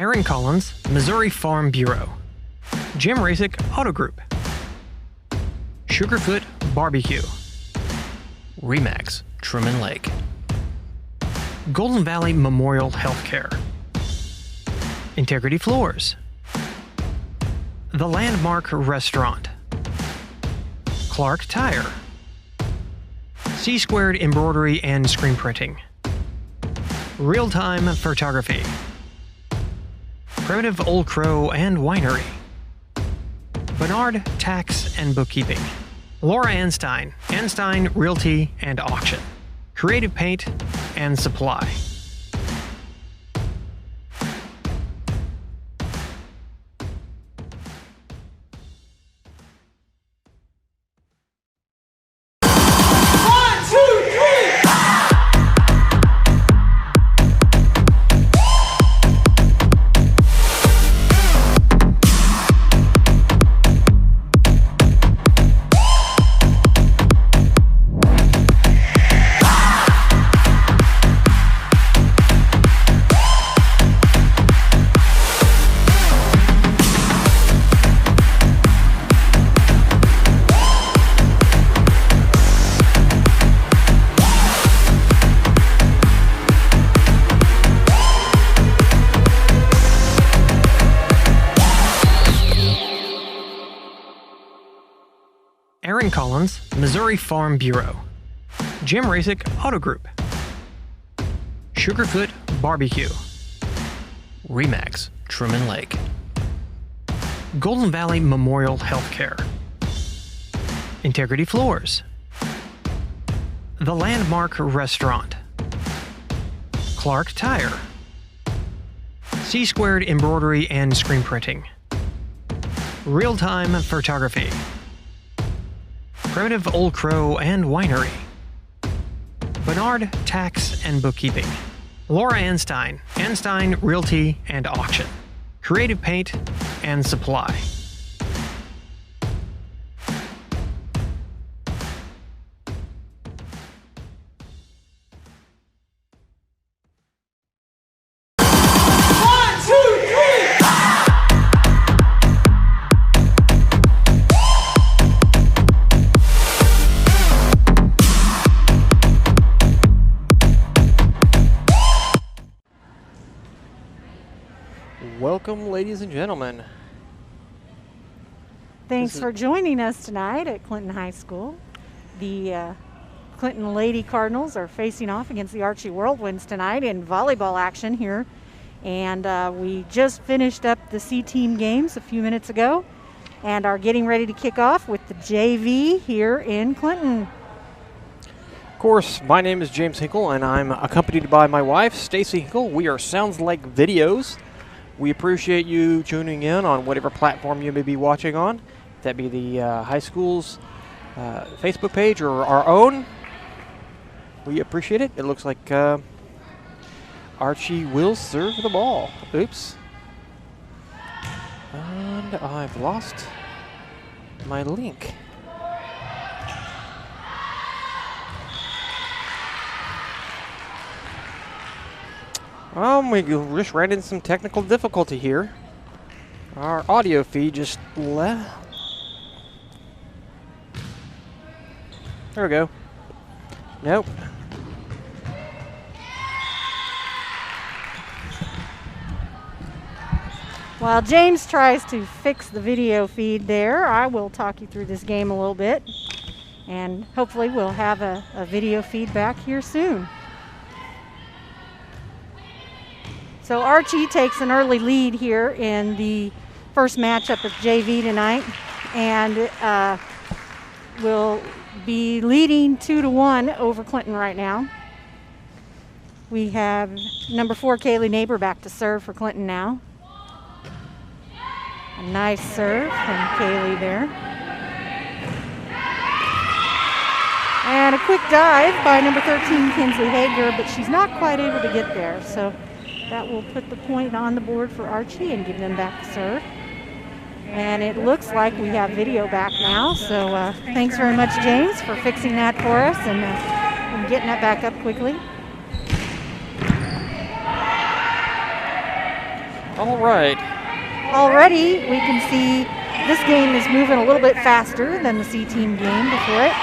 Aaron Collins, Missouri Farm Bureau. Jim Rasick, Auto Group. Sugarfoot Barbecue. Remax, Truman Lake. Golden Valley Memorial Healthcare. Integrity Floors. The Landmark Restaurant. Clark Tire. C-Squared Embroidery and Screen Printing. Real-Time Photography. Primitive Old Crow and Winery. Bernard Tax and Bookkeeping. Laura Anstein, Anstein Realty and Auction. Creative Paint and Supply. Aaron Collins, Missouri Farm Bureau. Jim Rasick, Auto Group. Sugarfoot Barbecue. Remax, Truman Lake. Golden Valley Memorial Healthcare. Integrity Floors. The Landmark Restaurant. Clark Tire. C-Squared Embroidery and Screen Printing. Real-Time Photography. Primitive Old Crow and Winery. Bernard Tax and Bookkeeping. Laura Anstein, Anstein Realty and Auction. Creative Paint and Supply. Welcome, ladies and gentlemen. Thanks for joining us tonight at Clinton High School. The Clinton Lady Cardinals are facing off against the Archie Whirlwinds tonight in volleyball action here. And we just finished up the C-team games a few minutes ago and are getting ready to kick off with the JV here in Clinton. Of course, my name is James Hinkle, and I'm accompanied by my wife, Stacy Hinkle. We are Sounds Like Videos. We appreciate you tuning in on whatever platform you may be watching on. That be the high school's Facebook page or our own. We appreciate it. It looks like Archie will serve the ball. Oops. And I've lost my link. We just ran into some technical difficulty here. Our audio feed just left. There we go. Nope. While James tries to fix the video feed there, I will talk you through this game a little bit. And hopefully we'll have a video feedback here soon. So Archie takes an early lead here in the first matchup of JV tonight, and will be leading 2-1 over Clinton right now. We have number 4, Kaylee Neighbor, back to serve for Clinton now. A nice serve from Kaylee there. And a quick dive by number 13, Kinsley Hager, but she's not quite able to get there. So that will put the point on the board for Archie and give them back to serve. And it looks like we have video back now. So thanks very much, James, for fixing that for us and getting that back up quickly. All right. Already, we can see this game is moving a little bit faster than the C-team game before it.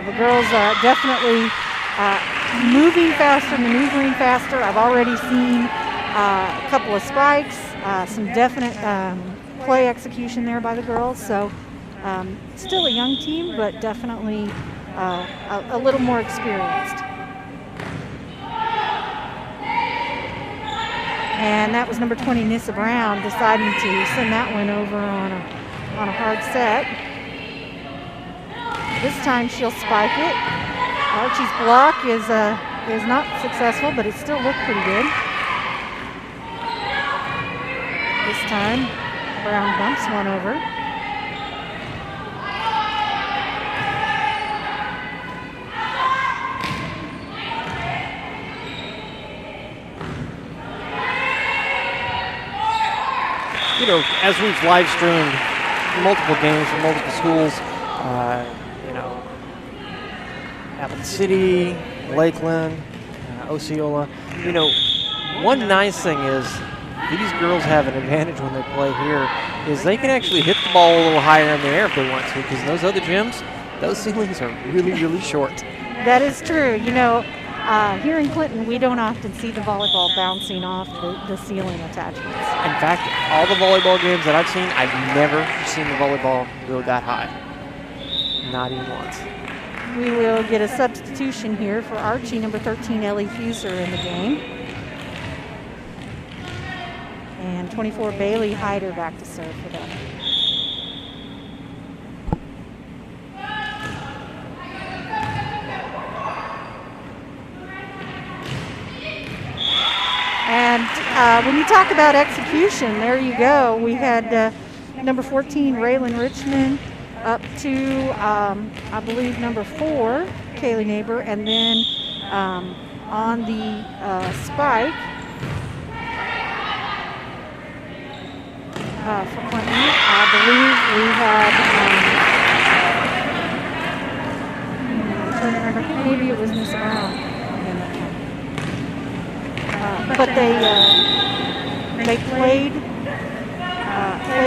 The girls are definitely moving faster, maneuvering faster. I've already seen a couple of spikes, some definite play execution there by the girls. So still a young team, but definitely a little more experienced. And that was number 20, Nissa Brown, deciding to send that one over on a hard set. This time she'll spike it. Archie's block is not successful, but it still looked pretty good. This time, Brown bumps one over. You know, as we've live streamed multiple games from multiple schools, you know, Abilene City, Lakeland, Osceola, you know, one nice thing is these girls have an advantage when they play here is they can actually hit the ball a little higher in the air if they want to, because those other gyms, those ceilings are really, really short. That is true. You know, here in Clinton, we don't often see the volleyball bouncing off the ceiling attachments. In fact, all the volleyball games that I've seen, I've never seen the volleyball go that high. Not even once. We will get a substitution here for Archie, number 13, Ellie Fuser in the game. And 24, Bailey Hyder back to serve for them. And when you talk about execution, there you go. We had number 14, Raylan Richmond, up to, I believe, number 4, Kaylee Neighbor, and then on the spike for Clinton, I believe we had, I'm trying to remember, maybe it was Miss Brown. But they played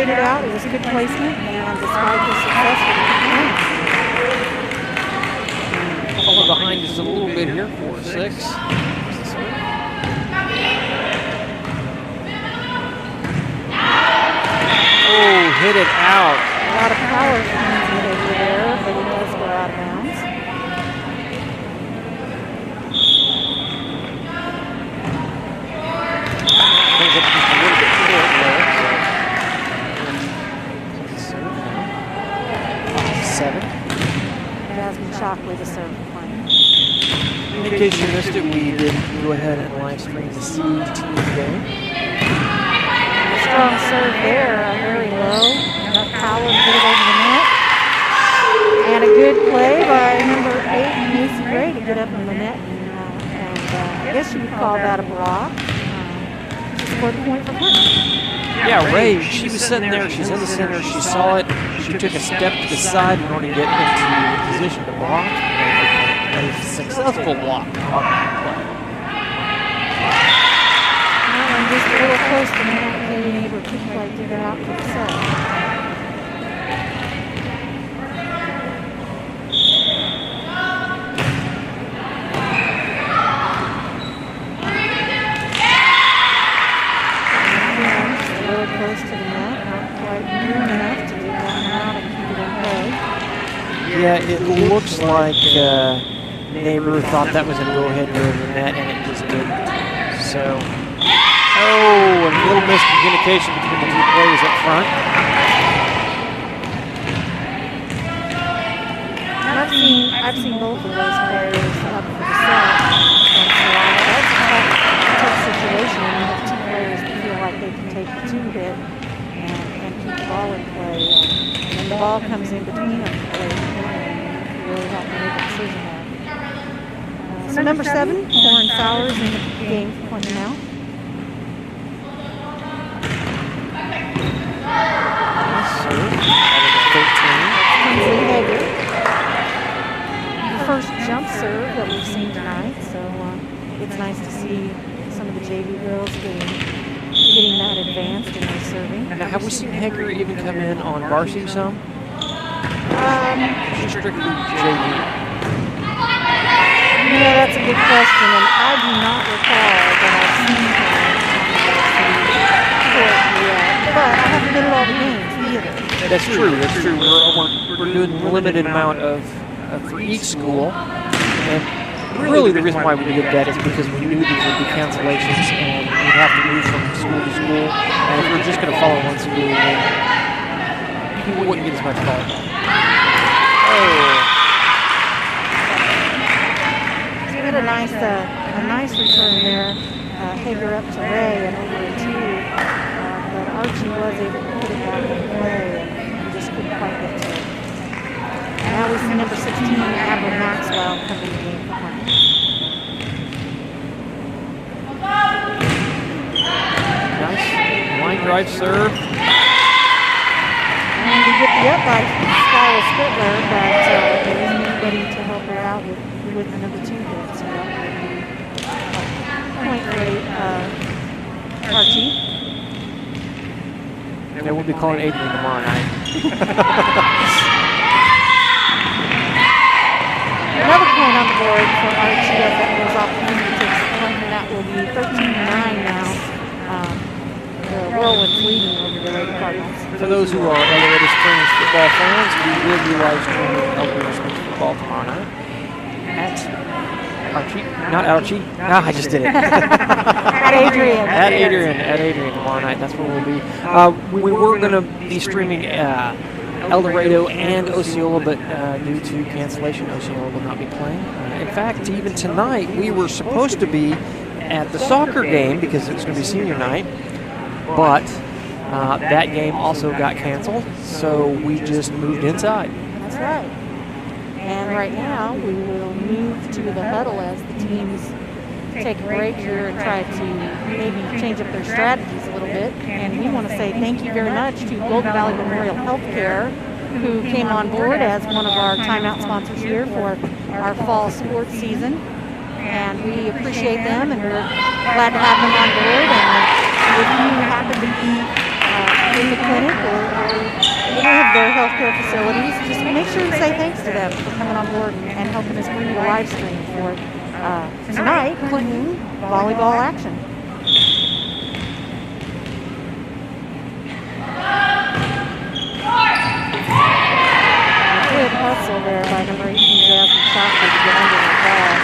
it out. It was a good placement, and the spike was successful. Falling behind just a little bit here, 4-6. Oh, hit it out. A lot of power comes in over there, but it does go out of bounds. Brings it just a little bit short there. So. 7. Jasmine Shockley to serve the point. In case you missed it, we did go ahead and live stream the C-team game. A strong serve there, very low. Enough power to get it over the net. And a good play by number 8, Macy Gray, to get up in the net. And I guess you would call that a block. Scored the point for Clinton. Yeah, Ray, she was sitting there, she's in the center, she saw it, she took a step to the side in order to get into position to block, and a successful block on that play. And just a little close to not being able to quite get it out for the set. Close to the net, not quite near enough to get one out and keep it in play. Yeah, it looks like Neighbor thought that was going to go ahead and go to the net, and it just didn't. So, oh, a little miscommunication between the two players up front. And I've seen both of those players up for the set. That's a tough situation when you have two players that feel like they can take the 2-hit and keep the ball in play. And then the ball comes in between them. You really have to make a decision there. So number 7, Lauren Sowers in the game for Clinton now. Nice serve. That is 13. Kinsley Hager. The first jump serve that we've seen tonight. So it's nice to see some of the JV girls getting getting that advanced in their serving. Now, have we seen Hager even come in on varsity some? Strictly JV. That's a good question, and I do not recall that I've seen her yet. But I haven't been at all the games either. That's true. That's true. We're doing a limited amount of for each school, and really the reason why we did that is because we knew there would be cancellations, and we'd have to move from school to school. And if we were just going to follow one school, then we wouldn't get as much volleyball. We had a nice return there. Hager up to Ray and over to 2. But Archie was able to put it back in play and just couldn't quite get to it. Now we see number 16, Amber Maxwell, coming in the game for Hunt. Nice line drive serve. And we get the up by Skylar Spitler, but there isn't anybody to help her out with the number 2 hit. So that will be a point for Archie. And we'll be calling Adrian tomorrow night. Another point on the board for Archie as that goes off the fingertips point, and that will be 13-9 now. The Whirlwinds leading over the Lady Cardinals. For those who are Elevated Springs football fans, we will be live streaming Elevated Springs football tomorrow night at Archie. Not Archie. Ah, I just did it. At Adrian. At Adrian tomorrow night. That's where we'll be. We were going to be streaming El Dorado and Osceola, but due to cancellation, Osceola will not be playing. In fact, even tonight, we were supposed to be at the soccer game because it's going to be senior night, but that game also got canceled, so we just moved inside. That's right. And right now, we will move to the huddle as the teams take a break here and try to maybe change up their strategies a little bit. And we want to say thank you very much to Golden Valley Memorial Healthcare, who came on board as one of our timeout sponsors here for our fall sports season. And we appreciate them, and we're glad to have them on board. And if you happen to be in the clinic or any of their healthcare facilities, just make sure to say thanks to them for coming on board and helping us bring you a live stream for tonight, Clinton volleyball action. Good hustle there by number 18, Jasmine Shockley, to get under the ball.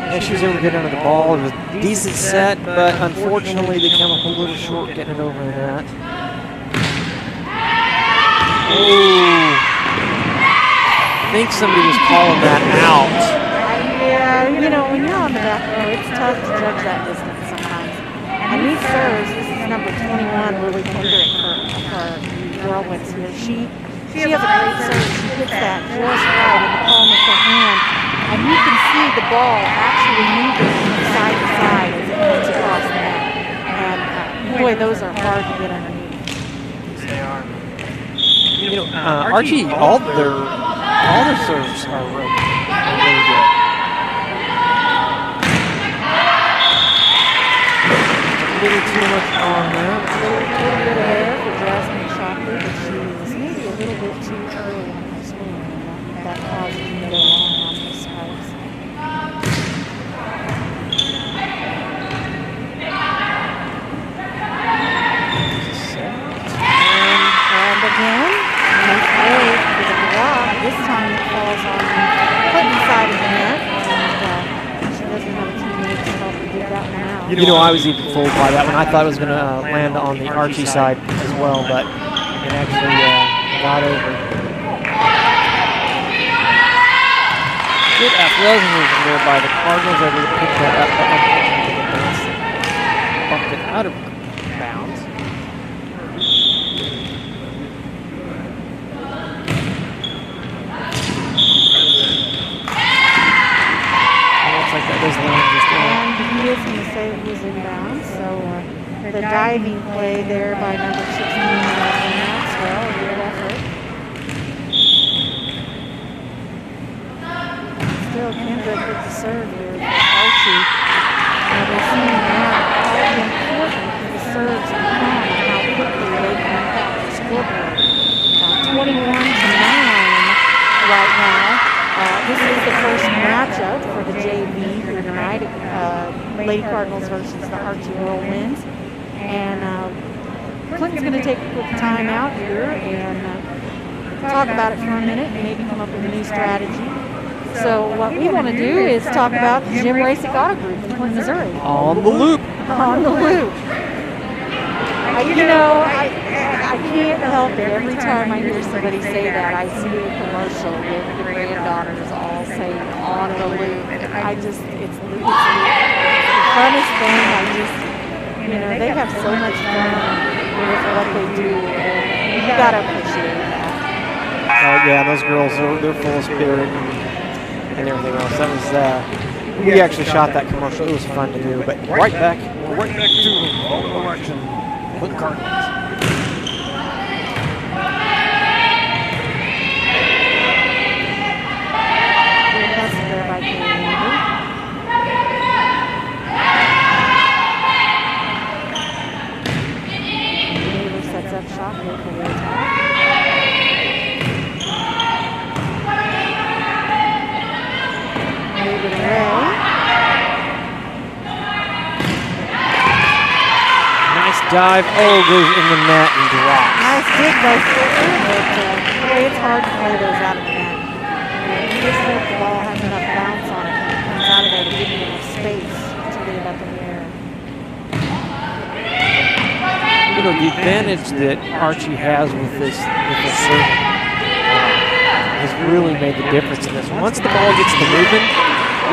Yeah, she was able to get under the ball. It was a decent set, but unfortunately they come up a little short getting it over the net. Oh. I think somebody was calling that out. Yeah, when you're on the back row, it's tough to judge that distance sometimes. And these serves, this is number 21, Lily Kendrick for Whirlwinds here. She has a great serve. She hits that just right in the palm of her hand. And you can see the ball actually moving side to side as it moves across the net. And boy, those are hard to get underneath. They are. Archie, all their serves are really good. A little too much on that. A little bit of air for Jasmine Shockley, but she was maybe a little bit too early in her swing, and that caused her to go long on the spikes. And again, nice play for the block. This time it falls on the Clinton side of the net, and she doesn't have a teammate to help her get that one out. I was even fooled by that one. I thought it was going to land on the Archie side as well, but it actually got over. Good athleticism there by the Cardinals, able to pick that up, but unfortunately bumped it out of bounds. Like that does land just in. And he is going to say it was inbound, so the diving play there by number 16, Maxwell, a good effort. Still Kendrick with the serve here for Archie. we're seeing now how important the serves become and how quickly they can impact the scoreboard. 21 to 9 right now. This is the first matchup for the JV here tonight. Lady Cardinals versus the Archie Whirlwinds. And Clinton's going to take a quick time out here and talk about it for a minute and maybe come up with a new strategy. So what we want to do is talk about the Jim Racing Auto Group in Clinton, Missouri. On the loop. On the loop. You know, I can't help it. Every time I hear somebody say that, I see a commercial with the granddaughters all saying on the loop. And it's the funnest thing. They have so much fun with what they do, and you got to appreciate that. Yeah, those girls, they're full of spirit and everything else. That was, we actually shot that commercial. It was fun to do, but right back to all the action with the Cardinals. Sets up shot here for the attack. Move it away. Nice dive. Oh, goes in the net and drops. Nice dig by Silver, but it's hard to play those out of the net. You just hope the ball has enough bounce on it when it comes out of there to give you enough space to get it up in the air. The advantage that Archie has with this serve has really made the difference in this. Once the ball gets to moving,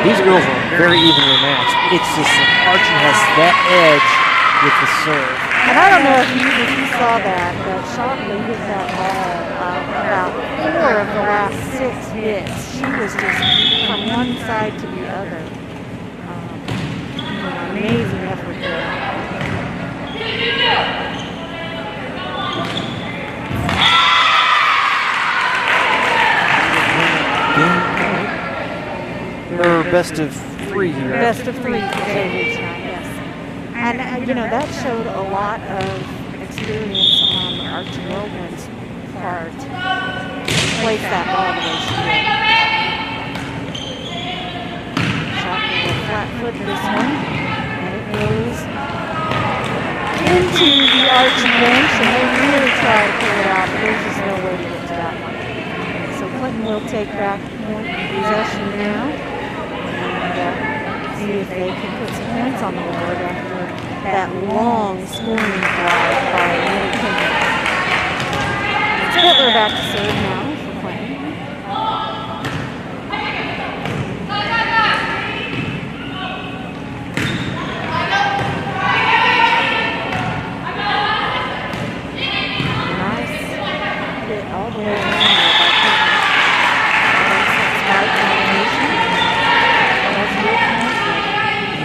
these girls are very evenly matched. It's just that Archie has that edge with the serve. And I don't know if you saw that, but Shockley hit that ball about 4 of the last 6 hits. She was just from one side to the other. Amazing effort there. Her best of 3 here. Best of 3 for JV tonight, yes. And, that showed a lot of experience on the Archie Whirlwinds' part to place that ball the way she did. Shockley will flat foot this one, and it goes into the Archie bench, and they really try to pull it out, but there's just no way to get to that one. So Clinton will take back point possession now, and see if they can put some points on the board after that long scoring drive by Lily Kimball. Spittler back to serve now for Clinton. Nice hit all the way around there by Clinton.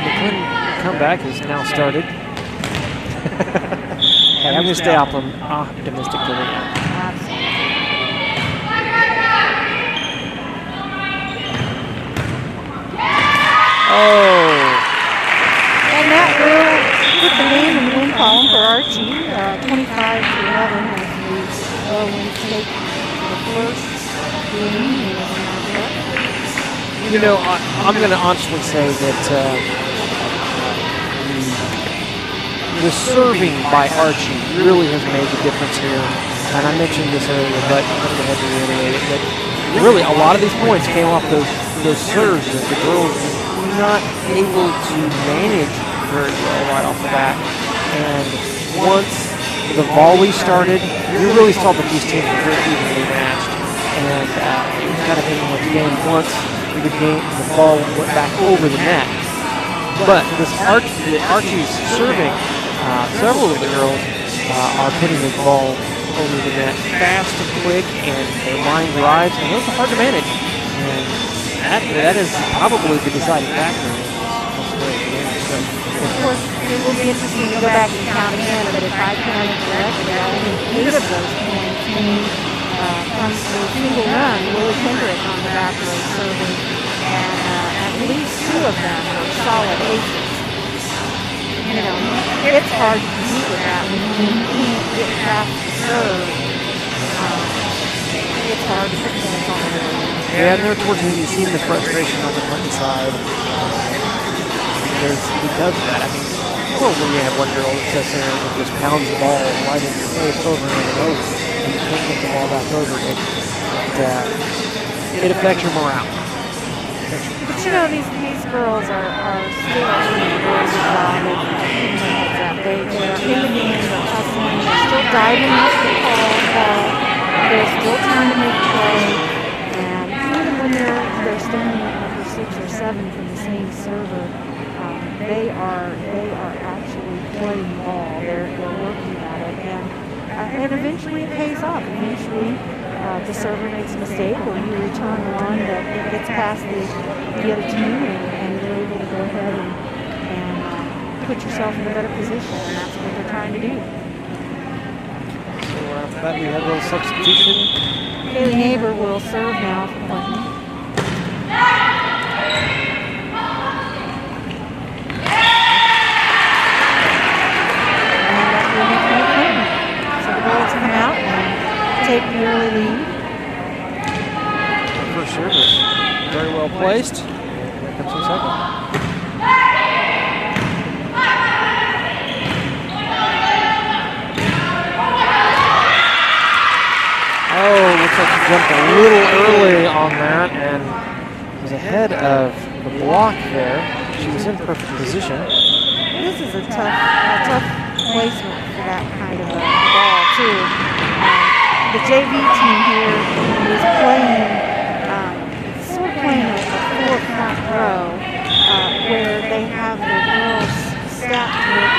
The Clinton comeback has now started. Hey, I'm going to stay optimistic till the end. Absolutely. Oh. And that will put the name in the win column for Archie, 25 to 11 as the Whirlwinds take the first game. I'm going to honestly say that the serving by Archie really has made the difference here. And I mentioned this earlier, but I'm going to have to reiterate it. But really, a lot of these points came off those serves that the girls were not able to manage very well right off the bat. And once the volley started, you really saw that these teams were very evenly matched. And it was kind of anyone's game once the ball went back over the net. But Archie's serving, several of the girls are pitting the ball over the net fast and quick, and their line drives, and those are hard to manage. And that is probably the deciding factor. Of course, it will be interesting to go back and count again, but if I count correctly, only 8 of those points came from the single run, Willie Kendrick on the back row serving, and at least 2 of them were solid aces. you know, it's hard to compete with that when you can't get past the serve. It's hard to put points on the board. Yeah, and there towards the end, you've seen the frustration on the Clinton side. He does that. I mean, when you have one girl that sits there and just pounds the ball right in your face over and over, and you can't get the ball back over, it affects your morale. But you know, these girls are still doing a very good job of keeping their heads up. They are in the game, they're hustling, they're still diving up the ball, they're still trying to make a play, and even when they're standing at number 6 or 7 from the same server, they are actually playing ball. They're working at it, and eventually it pays off. Eventually, the server makes a mistake, or you return one that gets past the other team, and you're able to go ahead and put yourself in a better position, and that's what they're trying to do. So after that, we have a little substitution. Kaylee Neighbor will serve now for Clinton. So the Bullets come out and take the early lead. First service, very well placed. Here comes the second. Oh, looks like she jumped a little early on that and was ahead of the block there. She was in perfect position. This is a tough placement for that kind of a ball, too. The JV team here is playing, sort of playing a 4-front row where they have their girls stacked with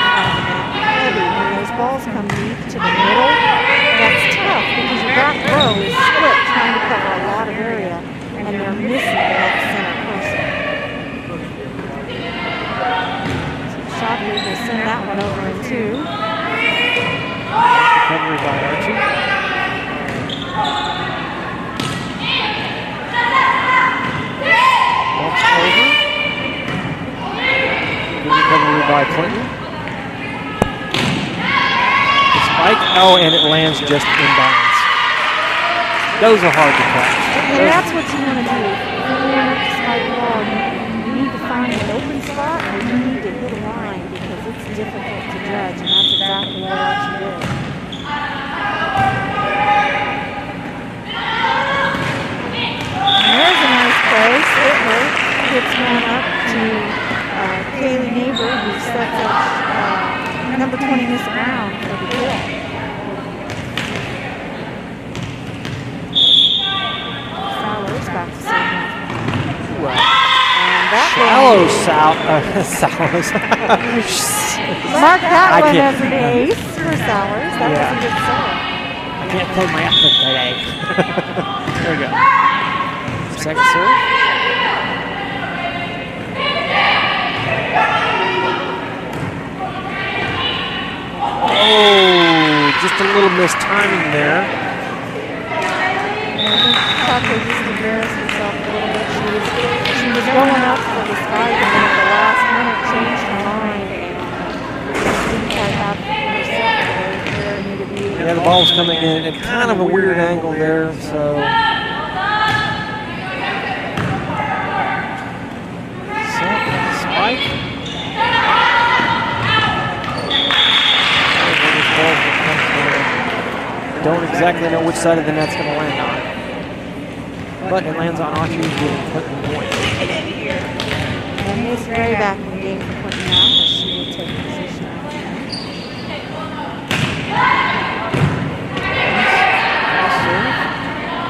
heavy. When those balls come deep to the middle, that's tough because your back row is split trying to cover a lot of area, and they're missing that center person. Shotty will send that one over in 2. Recovery by Archie. Walks over. Good recovery by Clinton. The spike. Oh, and it lands just in bounds. Those are hard to catch. And that's what you want to do. If you want to spike the ball, you need to find an open spot, or you need to hit a line because it's difficult to judge, and that's exactly what Archie did. And there's a nice place. Hitler gets one up to Kaylee Neighbor, who sets up number 20 Miss Brown for the kill. Back to Wow. and that Shallow Sowers. Mark that one as an ace for Sowers. That was a good serve. I can't take my effort today. There we go. Second serve. Oh, just a little mistiming there. Tucker just embarrassed herself a little bit. She was going up for the spike, and then at the last minute changed her mind and didn't quite have her set where it needed to be. Yeah, the ball was coming in at kind of a weird angle there, so. Set and spike. Don't exactly know which side of the net's going to land on. But it lands on Archie, giving Clinton points. And Miss Gray back in the game for Clinton now, as she will take position.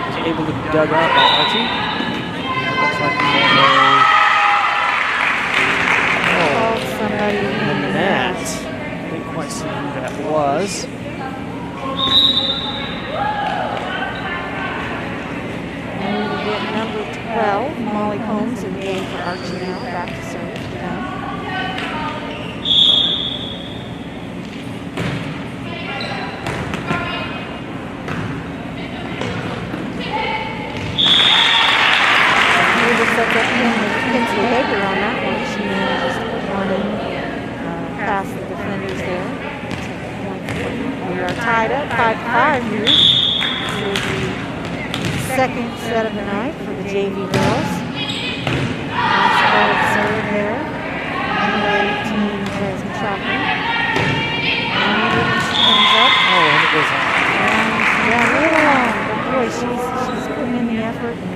Is able to be dug out by Archie. Looks like Somebody in the net. I didn't quite see who that was. Number 12, Molly Combs in the game for Archie now, back to serve for them. Able to set up Kinsley Hager on that one. She manages to put one in past the defenders there. We are tied up 5-5 here. This is the second set of the night for the JV girls. Nice forward serve there. Number 18, Jasmine Chopper. And she comes up. Oh, and it goes out. And yeah, right along. But boy, she's putting in the effort and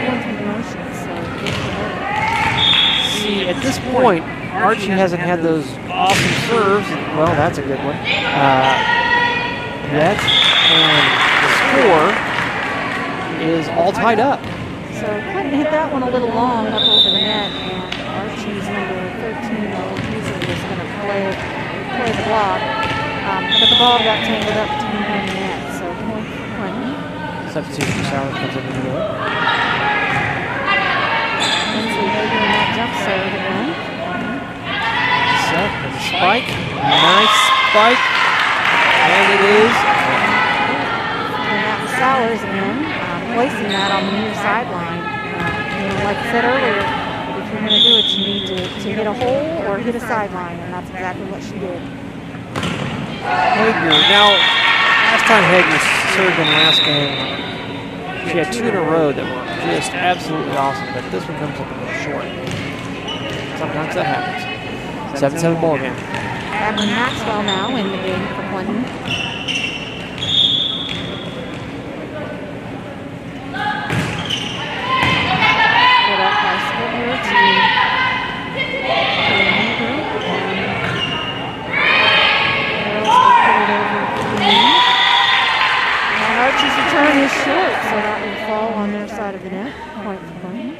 going through the motions. So good for her. See, at this point, Archie hasn't had those awesome serves. Well, that's a good one. Yet, and the score is all tied up. So Clinton hit that one a little long up over the net, and Archie's number 13, User, was going to play the block. But the ball got tangled up behind the net, so point for Clinton. Substitution for Sauer comes in the middle. Lindsay Hager in that jump serve again. Set and spike. Nice spike. And it is. And that was Sowers again, placing that on the near sideline. Like I said earlier, if you're going to do it, you need to hit a hole or hit a sideline, and that's exactly what she did. Hager. Now, last time Hager served in the last game, she had 2 in a row that were just absolutely awesome, but this one comes up a little short. Sometimes that happens. 7-7 ball game. Abby Maxwell now in the game for Clinton. Put up by Splitter to and Archie's return is short, so that will fall on their side of the net. Point for Clinton.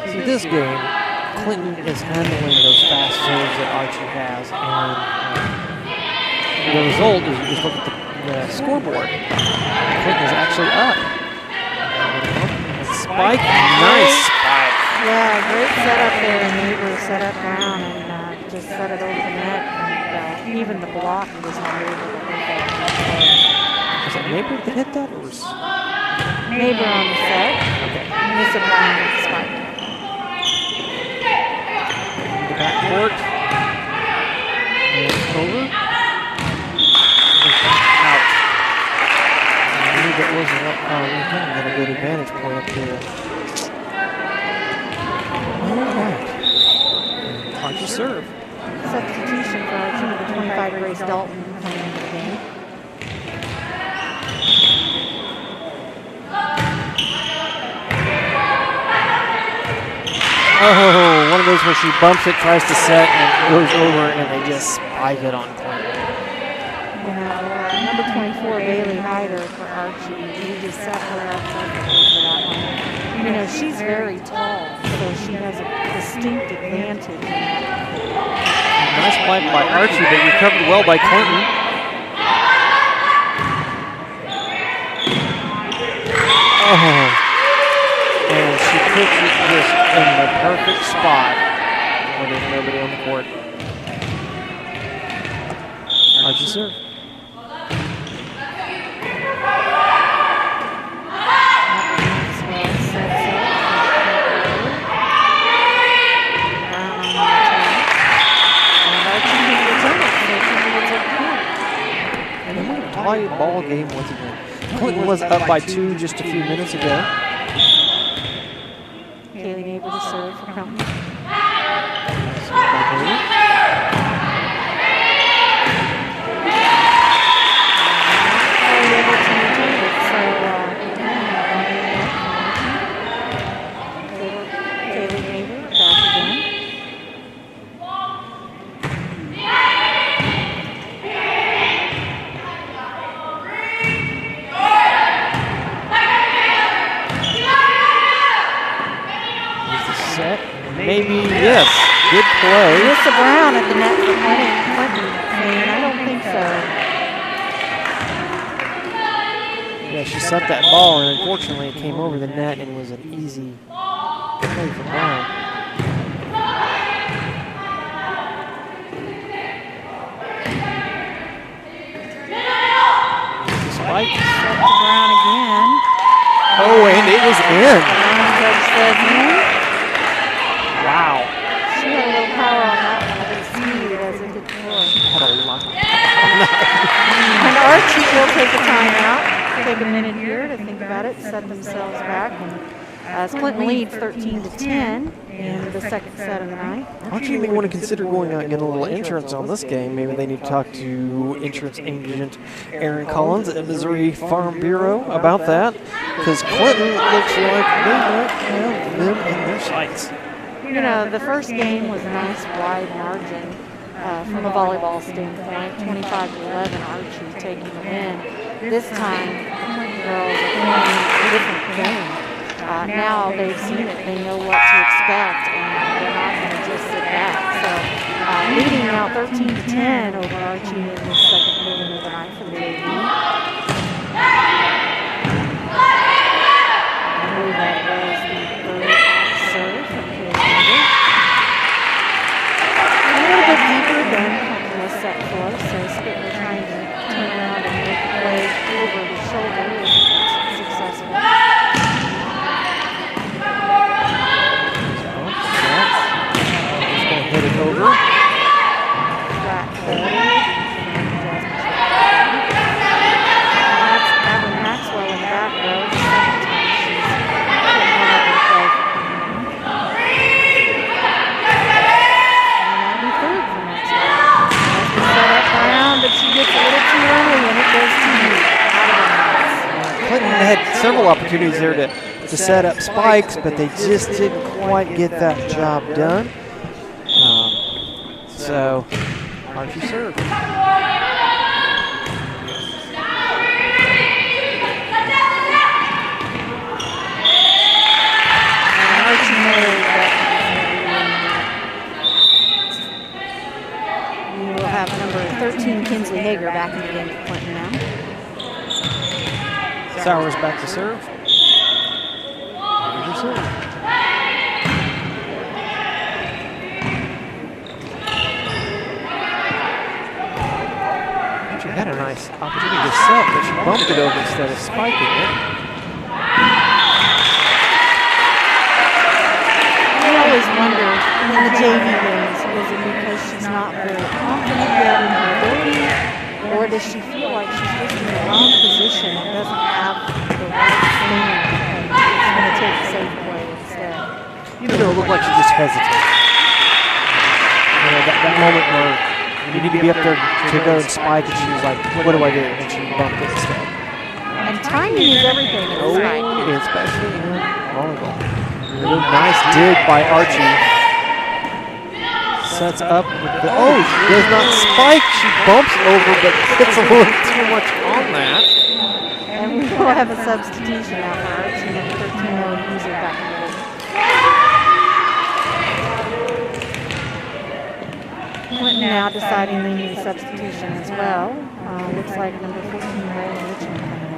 See, this game, Clinton is handling those fast serves that Archie has, and the result is you just look at the scoreboard. Clinton is actually up. And spike, nice spike. Yeah, great setup there. Neighbor set up Brown and just set it over the net, and even the block was not able to hit that. Was it Neighbor that hit that, or was Neighbor on the set? Okay. Nissa Brown with the spike. Backcourt. And over. Out. I knew that wasn't up. We kind of got a good advantage point up here. All right. Archie serve. Substitution for our team, the 25 Grace Dalton coming into the game. Oh, one of those where she bumps it, tries to set, and it goes over, and they just spike it on Clinton. Number 24, Bailey Hyder for Archie. We just set her up perfectly for that one. You know, she's very tall, so she has a distinct advantage in that. Nice play by Archie, but recovered well by Clinton. Oh. And she puts it just in the perfect spot when there's nobody on the court. Archie serve. Tight ball game once again. Clinton was up by 2 just a few minutes ago. Kaylee Neighbor to serve for Clinton. Kaylee Neighbor back again. Set. Maybe, yes. Good play. Nissa Brown at the net for Clinton. I don't think so. Yeah, she set that ball, and unfortunately it came over the net and was an easy play for Brown. Spike. Set to Brown again. Oh, and it was in. And judge says in. Wow. She had a little power on that one. A little speed as it hit the floor. Had a lot. And Archie will take a timeout. Take a minute here to think about it, set themselves back. And as Clinton leads 13-10 in the second set of the night. Archie may want to consider going out and getting a little insurance on this game. Maybe they need to talk to insurance agent Aaron Collins at Missouri Farm Bureau about that, because Clinton looks like they might have them in their sights. You know, the first game was a nice wide margin from a volleyball standpoint, 25-11, Archie taking the win. This time, the girls are playing a different game. Now they've seen it, they know what to expect, and they're not going to just sit back. So leading now 13-10 over Archie in the second game of the night for the AV. I believe that was the third serve from Kaylee. A little bit deeper than Clinton was set for, so Spittler trying to turn around and make the play over the shoulder is successful. Hit it over. Flat forward. That's Abby Maxwell in the back row. The second time she's putting one up and play for Clinton. And that'll be third for Maxwell. As we set up round, but she gets a little too early and it goes too deep. Out of bounds. Clinton had several opportunities there to set up spikes, but they just didn't quite get that job done. So, Archie serve. Archie knows that we will have number 13, Kinsley Hager, back in the game for Clinton now. Sowers back to serve. Here's your serve. She had a nice opportunity to set, but she bumped it over instead of spiking it. I always wonder in the JV games, was it because she's not very confident yet in her ability, or does she feel like she's just in the wrong position and doesn't have the right thing and is going to take a safe play instead? You know, it looked like she just hesitated. You know, that moment where you need to be up there to go and spike, and she was like, what do I do? And she bumped it instead. And timing is everything in this fight. Especially in volleyball. A really nice dig by Archie. Sets up with the, she does not spike. She bumps over, but gets a little too much on that. And we will have a substitution now for Archie, and 13-year-old user back in the league. Clinton now deciding they need a substitution as well. Looks like number 14, Ray Richmond coming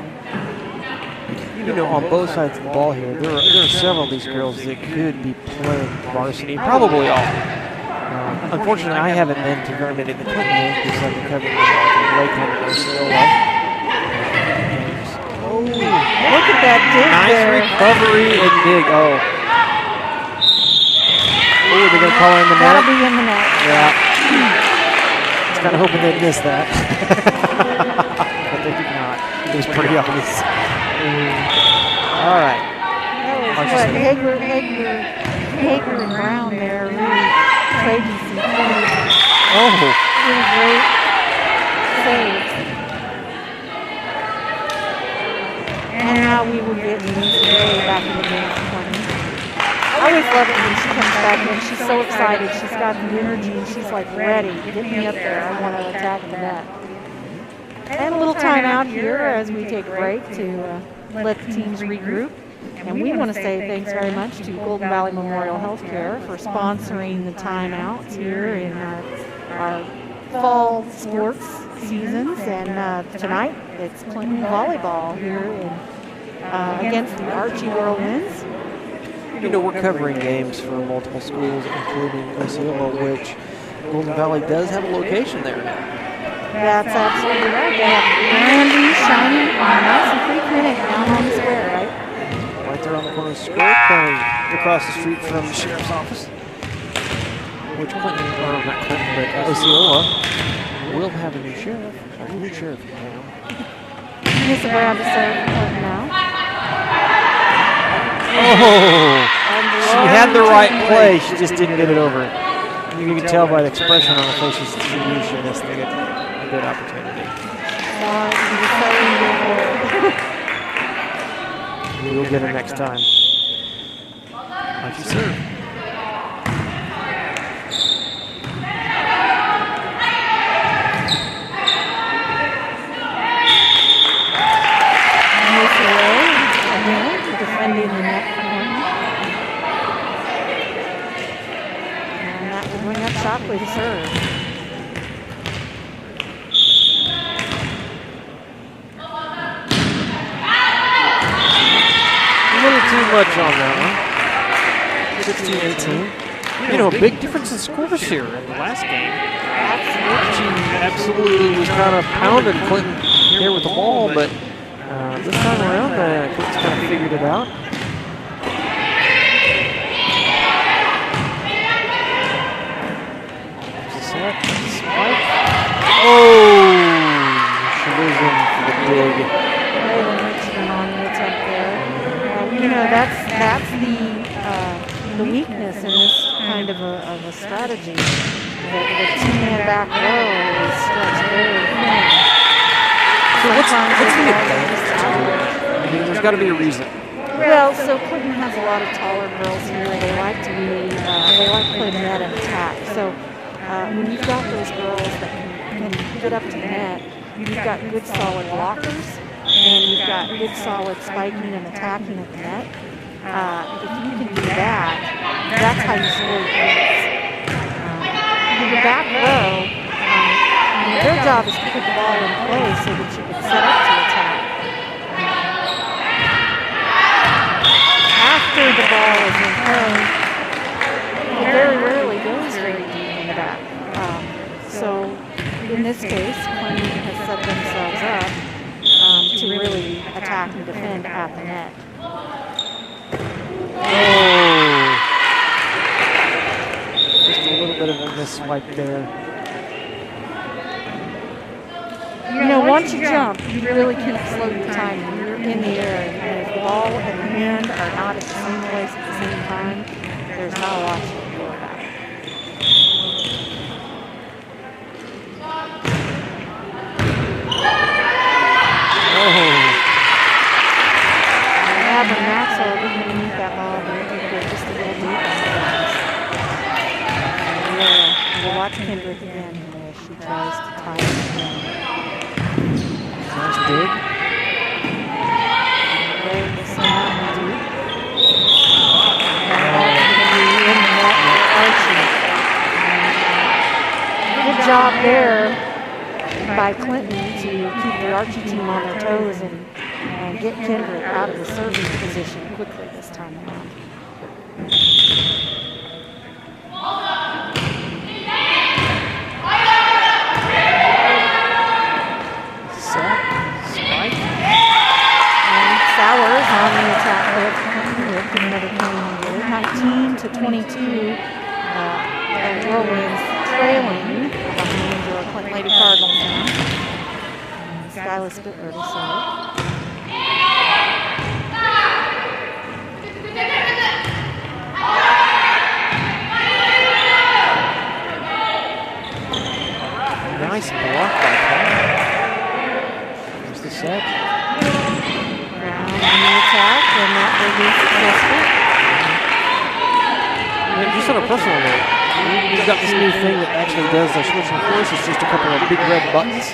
in. You know, on both sides of the ball here, there are several of these girls that could be playing varsity, probably all. Unfortunately, I haven't been to very many of the Clinton games because I've been covering the Lakeland and Osceola. Oh, look at that dig Nice there. recovery and dig. Oh, they're going to call her in the net. That'll be in the net. Yeah. I was kind of hoping they'd miss that. But they did not. It was pretty obvious. All right. That was what, Hager and Brown there really trading some points. Oh. Really great save. And now we will get Lindsay Ray back in the game for 20. I always love it when she comes back in. She's so excited. She's got the energy and she's like ready. Get me up there. I want to attack the net. And a little timeout here as we take a break to let the teams regroup. And we want to say thanks very much to Golden Valley Memorial Healthcare for sponsoring the timeouts here in our fall sports seasons. And tonight it's Clinton volleyball here against the Archie Whirlwinds. You know, we're covering games for multiple schools, including Osceola, which Golden Valley does have a location there now. That's absolutely right. They have brand new, shiny, nice and pretty clinic down on the square, right? Right there on the corner of the square, playing across the street from the sheriff's office. Which Clinton, or not Clinton, but Osceola will have a new sheriff. Or a new sheriff in town. Here's the Brown to serve Clinton now. Oh! She had the right play, she just didn't get it over. You can tell by the expression on her face she knew she missed a good opportunity. We'll get her next time. Like you serve. Defending the net for him. And that will bring up Shockley to serve. A little too much on that one. 16-18. You know, a big difference in scores here in the last game. Absolutely was kind of pounding Clinton here with the ball, but this time around, Clinton's kind of figured it out. Set, spike. Oh! She goes in for the big. On the attempt there. You know, that's the weakness in this kind of a strategy. The two-man back row is stretched very thin. So what's the advantage? I mean, there's got to be a reason. Well, so Clinton has a lot of taller girls here. They like to play net and attack. So when you've got those girls that can get up to the net, you've got good solid blockers, and you've got good solid spiking and attacking at the net. If you can do that, that's how you score points. The back row, their job is to put the ball in play so that you can set up to attack. After the ball is in play, it very rarely goes very deep in the back. So in this case, Clinton has set themselves up to really attack and defend at the net. Oh! Just a little bit of a misswipe there. You know, once you jump, you really can't slow your time. You're in the air, and if the ball and the hand are not at the same place at the same time, there's not a lot you can do about it. But Maxwell didn't even meet that ball, but it did go just a little deep on the bounce. We'll watch Kendrick again as she tries to tie it again. Nice dig. Very good snap and deep. And that's going to be in the net for Archie. Good job there by Clinton to keep the Archie team on their toes and get Kendrick out of the serving position quickly this time around. Set, spike. And Sowers on the attack there. With another game here. 19-22. Whirlwinds trailing behind your Clinton Lady Cardinals now. Skylar Spittler to serve. Nice block by Paul. There's the set. Brown on the attack, and that will be successful. And just on a personal note, we've got this new thing that actually does the switching force. It's just a couple of big red buttons,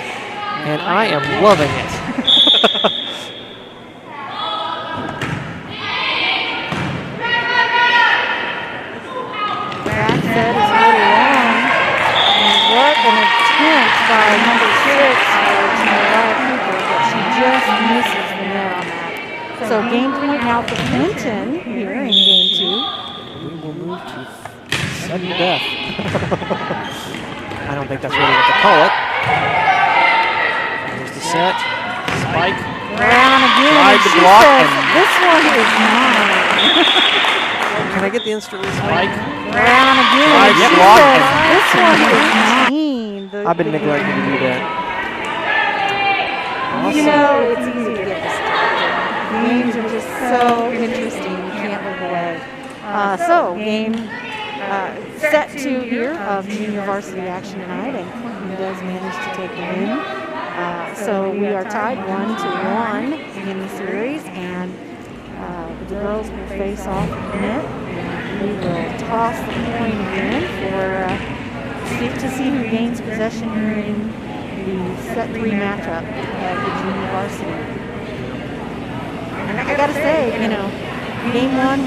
and I am loving it. That set is a little long. And what an attempt by number 6 to Mariah Cooper, but she just misses the net on that. So game point now for Clinton here in game 2. We will move to sudden death. I don't think that's really what they call it. There's the set. Spike. Brown again. Tried And to she block says, and this one is mine. Can I get the instant spike? Brown again. Nice She block. says this one is mean. I've been neglecting to do that. You know, it's easy to get distracted. Games are just so interesting. You can't look away. So, game set 2 here of junior varsity action tonight, and Clinton does manage to take the win. So we are tied 1-1 in the series, and the girls will face off in it. We will toss the coin again to see who gains possession here in the set 3 matchup of the junior varsity. And I gotta say, you know, game 1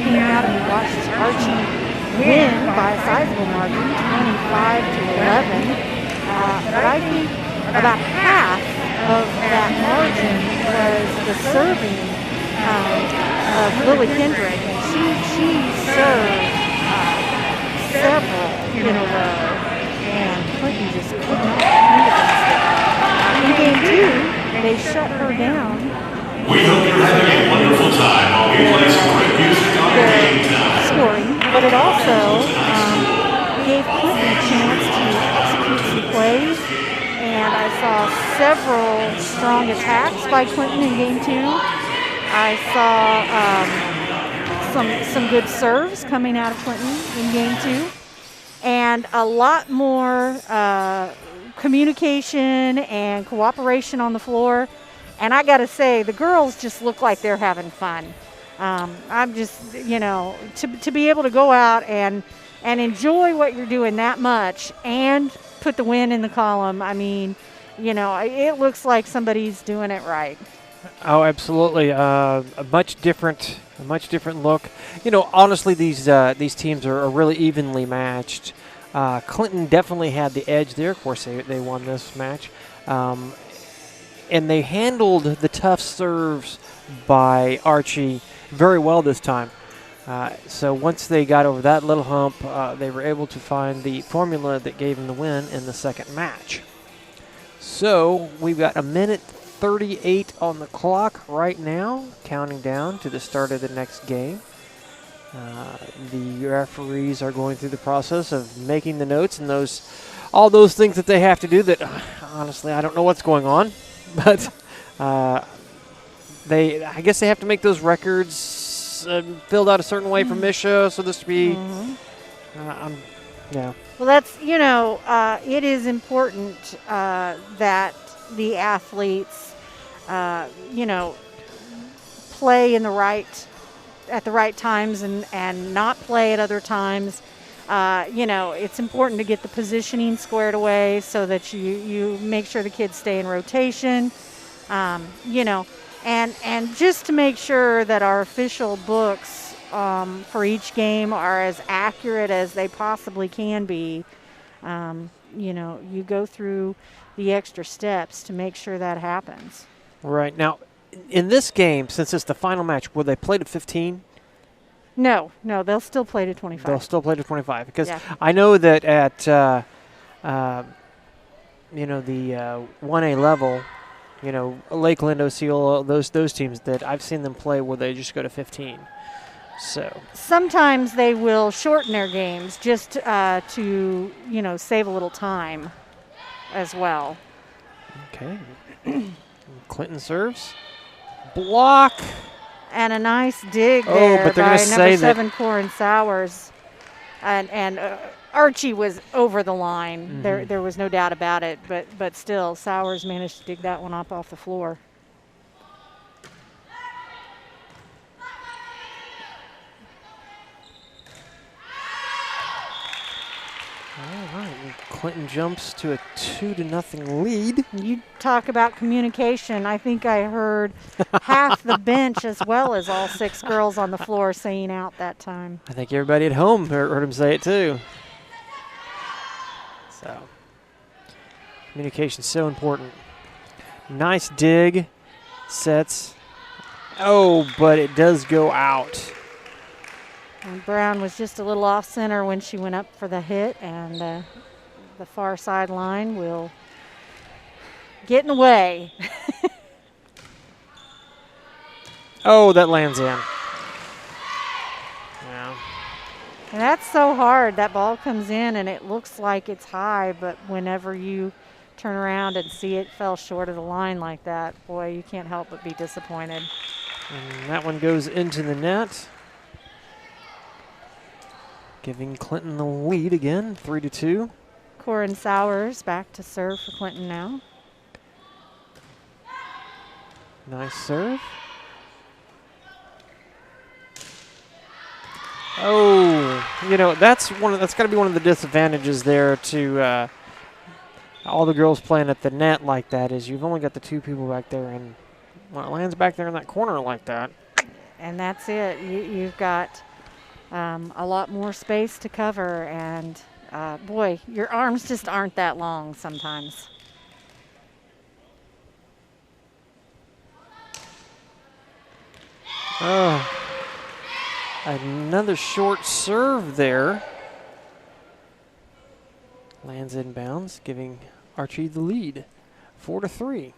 came out and we watched Archie win by a sizable margin, 25-11. But I think about half of that margin was the serving of Lily Kendrick, and she served several in a row, and Clinton just could not defend against it. In game 2, they shut her down. We hope you're having a wonderful time while we play some great music on your game time. Scoring, but it also gave Clinton a chance to execute some plays, and I saw several strong attacks by Clinton in game 2. I saw some good serves coming out of Clinton in game 2, and a lot more communication and cooperation on the floor. And I got to say, the girls just look like they're having fun. I'm just, you know, to be able to go out and enjoy what you're doing that much and put the win in the column. I mean, you know, it looks like somebody's doing it right. Oh, absolutely. A much different look. You know, honestly, these teams are really evenly matched. Clinton definitely had the edge there. Of course, they won this match. And they handled the tough serves by Archie very well this time. So once they got over that little hump, they were able to find the formula that gave them the win in the second match. So we've got 1:38 on the clock right now, counting down to the start of the next game. The referees are going through the process of making the notes and all those things that they have to do that, honestly, I don't know what's going on. But I guess they have to make those records filled out a certain way for Misha, so this to be, yeah. Well, that's, you know, it is important that the athletes, you know, play at the right times and not play at other times. You know, it's important to get the positioning squared away so that you make sure the kids stay in rotation, you know, and just to make sure that our official books for each game are as accurate as they possibly can be. You know, you go through the extra steps to make sure that happens. Right. Now, in this game, since it's the final match, will they play to 15? No, they'll still play to 25. They'll still play to 25 because yeah. I know that at you know, the 1A level, you know, Lakeland, Osceola, those teams that I've seen them play where they just go to 15. So sometimes they will shorten their games just to, you know, save a little time as well. Okay. Clinton serves. Block. And a nice dig there but they're by gonna number say 7, Corin Sowers. And Archie was over the line. Mm-hmm. There was no doubt about it. But still, Sowers managed to dig that one up off the floor. All right. Clinton jumps to a 2-0 lead. You talk about communication. I think I heard half the bench as well as all 6 girls on the floor saying out that time. I think everybody at home heard him say it too. So, communication's so important. Nice dig. Sets. Oh, but it does go out. And Brown was just a little off center when she went up for the hit, and the far sideline will get in the way. Oh, that lands in. And that's so hard. That ball comes in and it looks like it's high, but whenever you turn around and see it fell short of the line like that, boy, you can't help but be disappointed. And that one goes into the net, giving Clinton the lead again, 3-2. Corin Sowers back to serve for Clinton now. Nice serve. Oh, you know, that's got to be one of the disadvantages there to all the girls playing at the net like that, is you've only got the two people back there, and when it lands back there in that corner like that. And that's it. You've got a lot more space to cover, and boy, your arms just aren't that long sometimes. Another short serve there. Lands inbounds, giving Archie the lead, 4-3.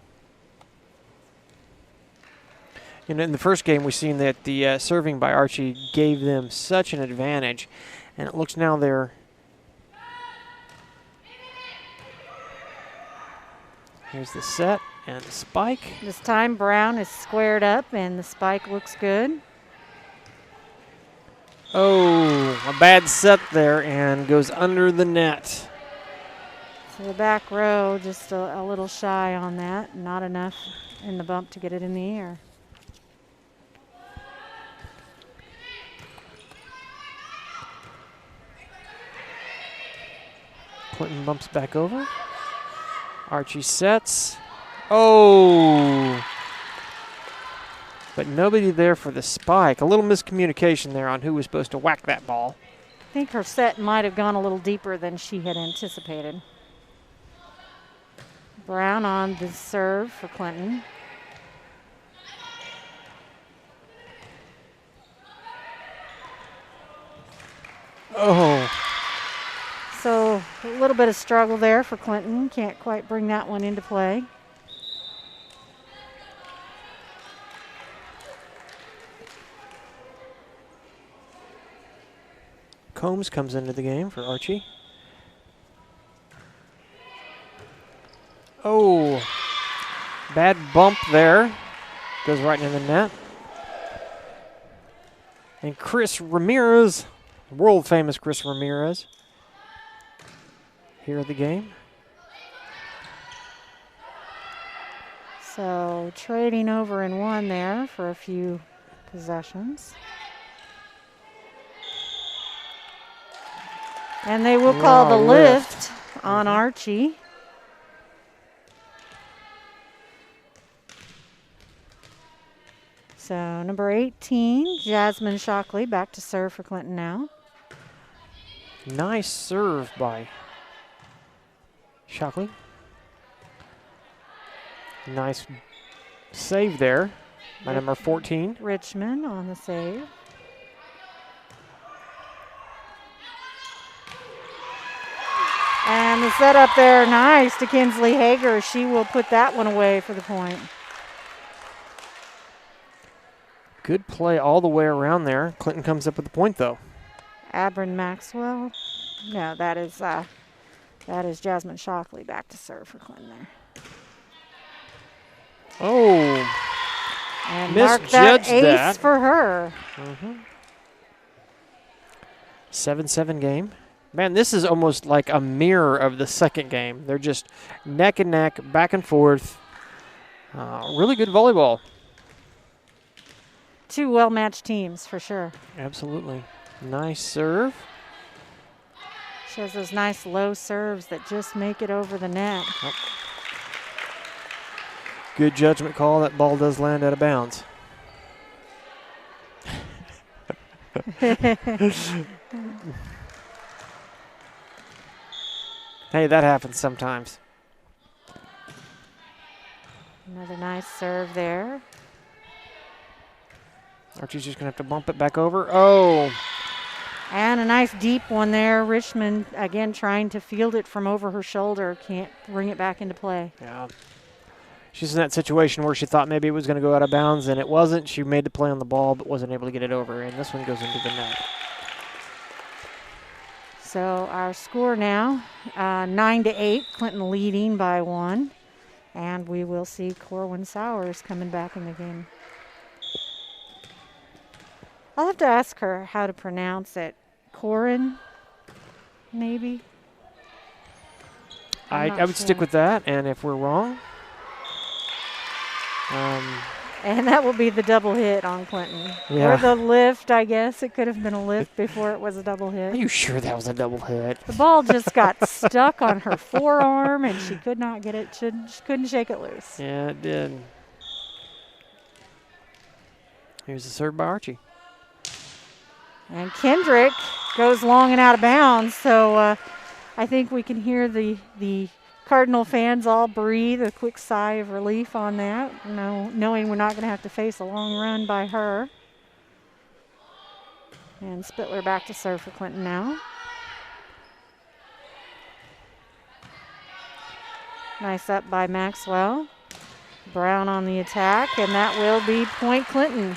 And in the first game, we've seen that the serving by Archie gave them such an advantage, and it looks now they're. Here's the set and the spike. This time Brown is squared up, and the spike looks good. Oh, a bad set there, and goes under the net. So the back row just a little shy on that, not enough in the bump to get it in the air. Clinton bumps back over. Archie sets. Oh! But nobody there for the spike. A little miscommunication there on who was supposed to whack that ball. I think her set might have gone a little deeper than she had anticipated. Brown on the serve for Clinton. Oh. So a little bit of struggle there for Clinton. Can't quite bring that one into play. Combs comes into the game for Archie. Oh, bad bump there. Goes right into the net. And Chris Ramirez, world famous Chris Ramirez, here at the game. So trading over in one there for a few possessions. And they will call the lift on Archie. So number 18, Jasmine Shockley, back to serve for Clinton now. Nice serve by Shockley. Nice save there by number 14. Richmond on the save. And the setup there, nice to Kinsley Hager. She will put that one away for the point. Good play all the way around there. Clinton comes up with the point, though. Abron Maxwell. No, that is Jasmine Shockley back to serve for Clinton there. Oh, and mark that ace for her. 7-7 game. Man, this is almost like a mirror of the second game. They're just neck and neck, back and forth. Really good volleyball. Two well-matched teams for sure. Absolutely. Nice serve. She has those nice low serves that just make it over the net. Oh. Good judgment call. That ball does land out of bounds. Hey, that happens sometimes. Another nice serve there. Archie's just going to have to bump it back over. Oh. And a nice deep one there. Richmond, again, trying to field it from over her shoulder. Can't bring it back into play. Yeah. She's in that situation where she thought maybe it was going to go out of bounds, and it wasn't. She made the play on the ball but wasn't able to get it over, and this one goes into the net. So our score now, 9-8, Clinton leading by 1. And we will see Corwin Sowers coming back in the game. I'll have to ask her how to pronounce it. Corin, maybe? I would stick with that, and if we're wrong, and that will be the double hit on Clinton. Yeah. Or the lift, I guess. It could have been a lift before it was a double hit. Are you sure that was a double hit? The ball just got stuck on her forearm, and she could not get it. She couldn't shake it loose. Yeah, it did. Here's the serve by Archie. And Kendrick goes long and out of bounds, so I think we can hear the Cardinal fans all breathe a quick sigh of relief on that, knowing we're not going to have to face a long run by her. And Spittler back to serve for Clinton now. Nice up by Maxwell. Brown on the attack, and that will be point Clinton.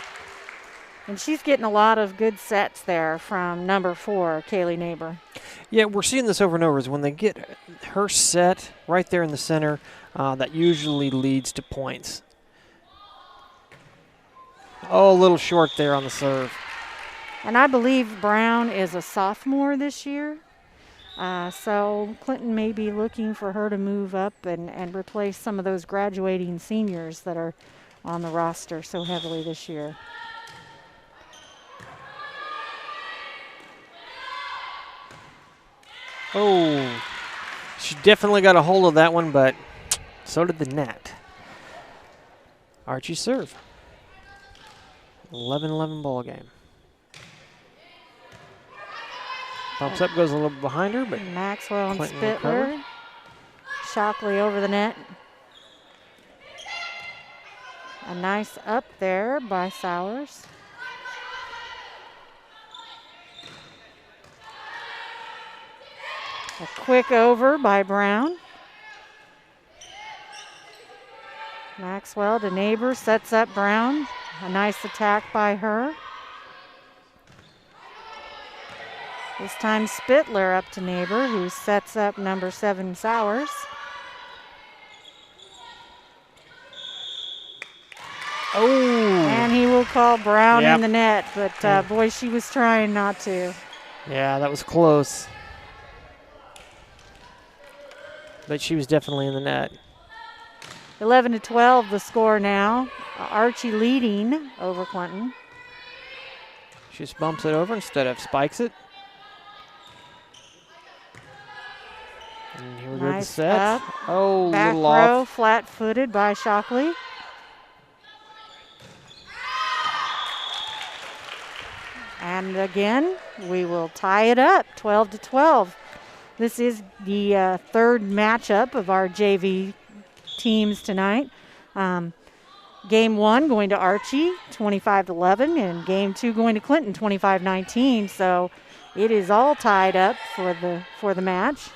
And she's getting a lot of good sets there from number 4, Kaylee Neighbor. Yeah, we're seeing this over and over. Is when they get her set right there in the center, that usually leads to points. Oh, a little short there on the serve. And I believe Brown is a sophomore this year. So Clinton may be looking for her to move up and replace some of those graduating seniors that are on the roster so heavily this year. Oh, she definitely got a hold of that one, but so did the net. Archie serve. 11-11 ball game. Bumps up, goes a little behind her, but Maxwell and Clinton Spittler. recovered. Shockley over the net. A nice up there by Sowers. A quick over by Brown. Maxwell to Neighbor, sets up Brown. A nice attack by her. This time Spittler up to Neighbor, who sets up number 7 Sowers. Oh! And he will call Brown Yep. in the net, but boy, she was trying not to. Yeah, that was close. But she was definitely in the net. 11-12 the score now. Archie leading over Clinton. She just bumps it over instead of spikes it. And here we go with the Nice set. up. Oh, Back little row, off. flat-footed by Shockley. And again, we will tie it up, 12-12. This is the third matchup of our JV teams tonight. Game 1 going to Archie, 25-11, and game 2 going to Clinton, 25-19. So it is all tied up for the match.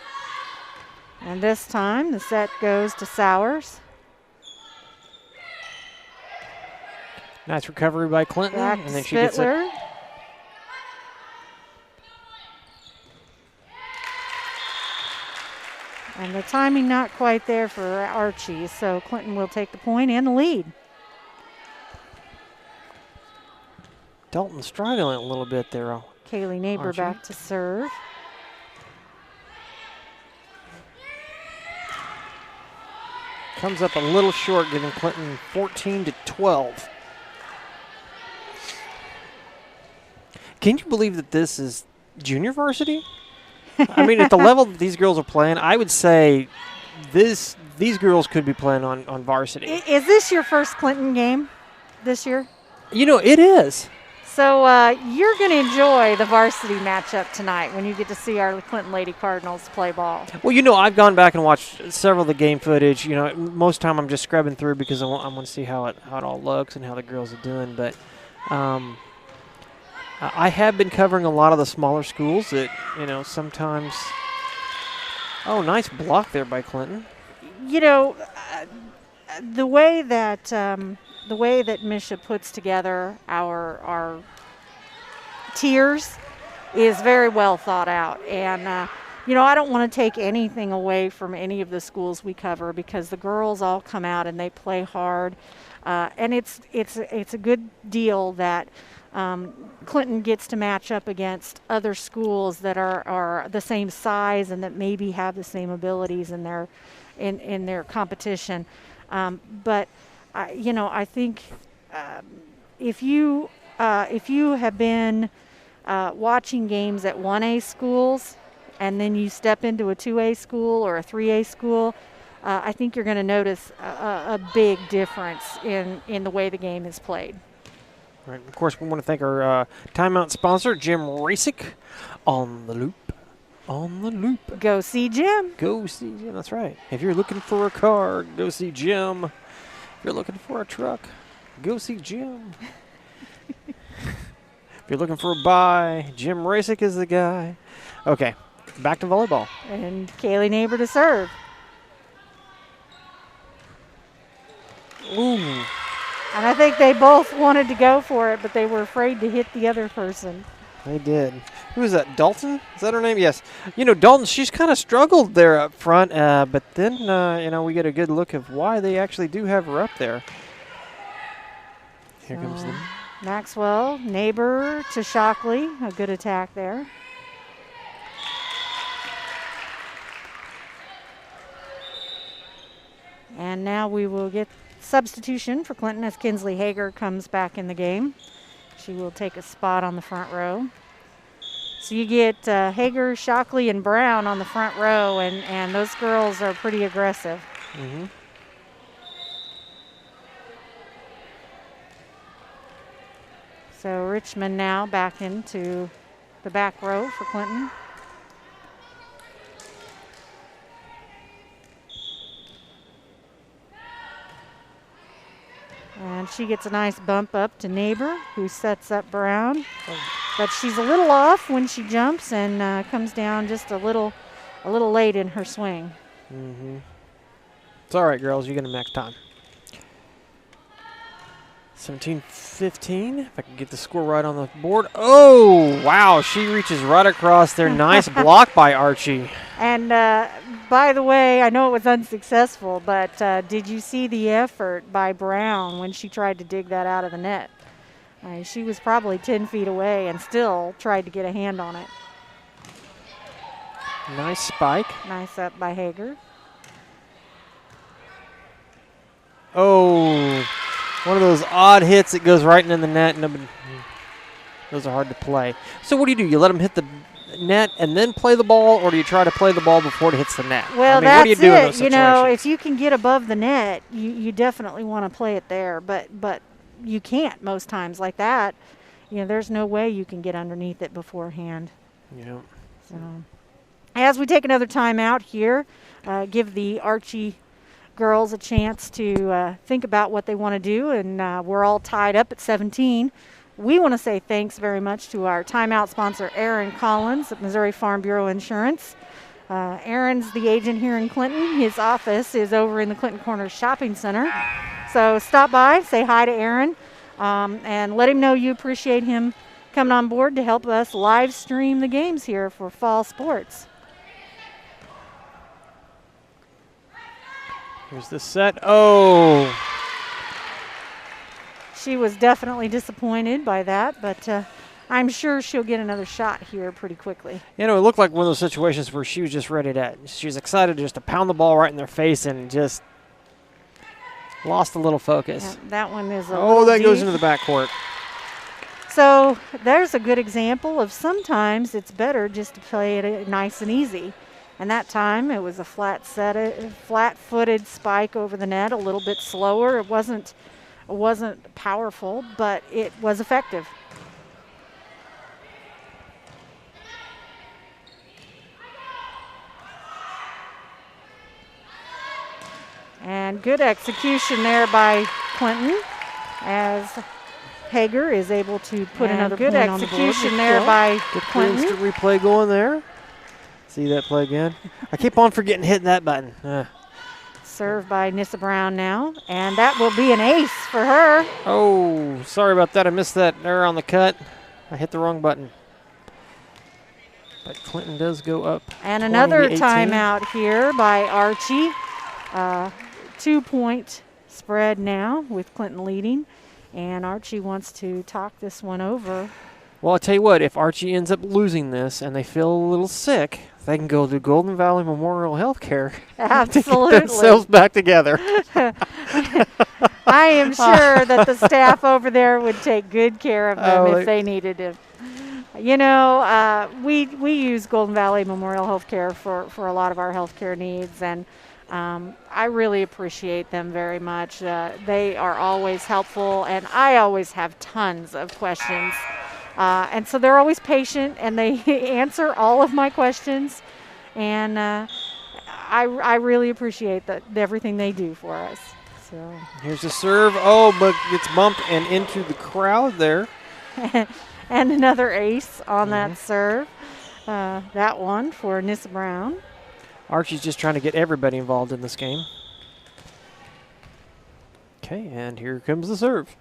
And this time the set goes to Sowers. Nice recovery by Clinton. Back and to then she gets it. Spittler. And the timing not quite there for Archie, so Clinton will take the point and the lead. Dalton struggling a little bit there. Kaylee Neighbor Archie. back to serve. Comes up a little short, giving Clinton 14-12. Can you believe that this is junior varsity? I mean, at the level that these girls are playing, I would say these girls could be playing on varsity. Is this your first Clinton game this year? You know, it is. So you're going to enjoy the varsity matchup tonight when you get to see our Clinton Lady Cardinals play ball. Well, you know, I've gone back and watched several of the game footage. You know, most time I'm just scrubbing through because I want to see how it all looks and how the girls are doing. But I have been covering a lot of the smaller schools that, you know, sometimes. Oh, nice block there by Clinton. You know, the way that Misha puts together our tiers, is very well thought out. And you know, I don't want to take anything away from any of the schools we cover, because the girls all come out and they play hard, and it's a good deal that Clinton gets to match up against other schools that are the same size and that maybe have the same abilities in their competition. But you know, I think if you have been watching games at 1A schools, and then you step into a 2A school or a 3A school, I think you're going to notice a big difference in the way the game is played. All right. Of course, we want to thank our timeout sponsor, Jim Rasick, on the loop. On the loop. Go see Jim. Go see Jim. That's right. If you're looking for a car, go see Jim. If you're looking for a truck, go see Jim. If you're looking for a buy, Jim Rasick is the guy. Okay. Back to volleyball. And Kaylee Neighbor to serve. Ooh. And I think they both wanted to go for it, but they were afraid to hit the other person. They did. Who is that, Dalton? Is that her name? Yes. You know, Dalton, she's kind of struggled there up front, but then, you know, we get a good look of why they actually do have her up there. Here comes the Maxwell, Neighbor to Shockley. A good attack there. And now we will get substitution for Clinton as Kinsley Hager comes back in the game. She will take a spot on the front row. So you get Hager, Shockley, and Brown on the front row, and those girls are pretty aggressive. Mm-hmm. So Richmond now back into the back row for Clinton. And she gets a nice bump up to Neighbor, who sets up Brown. But she's a little off when she jumps and comes down just a little late in her swing. Mm-hmm. It's all right, girls. You get them next time. 17-15. If I can get the score right on the board. Oh, wow. She reaches right across there. Nice block by Archie. And by the way, I know it was unsuccessful, but did you see the effort by Brown when she tried to dig that out of the net? She was probably 10 feet away and still tried to get a hand on it. Nice spike. Nice up by Hager. Oh, one of those odd hits that goes right in the net. Those are hard to play. So what do? You let them hit the net and then play the ball, or do you try to play the ball before it hits the net? Well, I mean, that's what do you do in those it. You know, situations? if you can get above the net, you definitely want to play it there. But you can't most times like that. You know, there's no way you can get underneath it beforehand. Yeah. So, as we take another timeout here, give the Archie girls a chance to think about what they want to do, and we're all tied up at 17. We want to say thanks very much to our timeout sponsor, Aaron Collins at Missouri Farm Bureau Insurance. Aaron's the agent here in Clinton. His office is over in the Clinton Corners Shopping Center. So stop by, say hi to Aaron, and let him know you appreciate him coming on board to help us live stream the games here for fall sports. Here's the set. Oh. She was definitely disappointed by that, but I'm sure she'll get another shot here pretty quickly. You know, it looked like one of those situations where she was just ready to, she was excited just to pound the ball right in their face and just lost a little focus. Yeah, that one is a Oh, that deep. goes into the backcourt. So there's a good example of sometimes it's better just to play it nice and easy. And that time it was a flat-footed spike over the net, a little bit slower. It wasn't powerful, but it was effective. And good execution there by Clinton as Hager is able to put another good point execution there by Clinton. Good replay going there. See that play again? I keep on forgetting hitting that button. Serve by Nissa Brown now, and that will be an ace for her. Oh, sorry about that. I missed that there on the cut. I hit the wrong button. But Clinton does go up. And another 20-18. timeout here by Archie. 2-point spread now with Clinton leading. And Archie wants to talk this one over. Well, I'll tell you what, if Archie ends up losing this and they feel a little sick, they can go to Golden Valley Memorial Healthcare Absolutely. to get themselves back together. I am sure that the staff over there would take good care of them if they needed to. You know, we use Golden Valley Memorial Healthcare for a lot of our healthcare needs, and I really appreciate them very much. They are always helpful, and I always have tons of questions. And so they're always patient, and they answer all of my questions, and I really appreciate everything they do for us. So Here's the serve. Oh, but gets bumped and into the crowd there. And another ace on that serve. That one for Nissa Brown. Archie's just trying to get everybody involved in this game. Okay, and here comes the serve.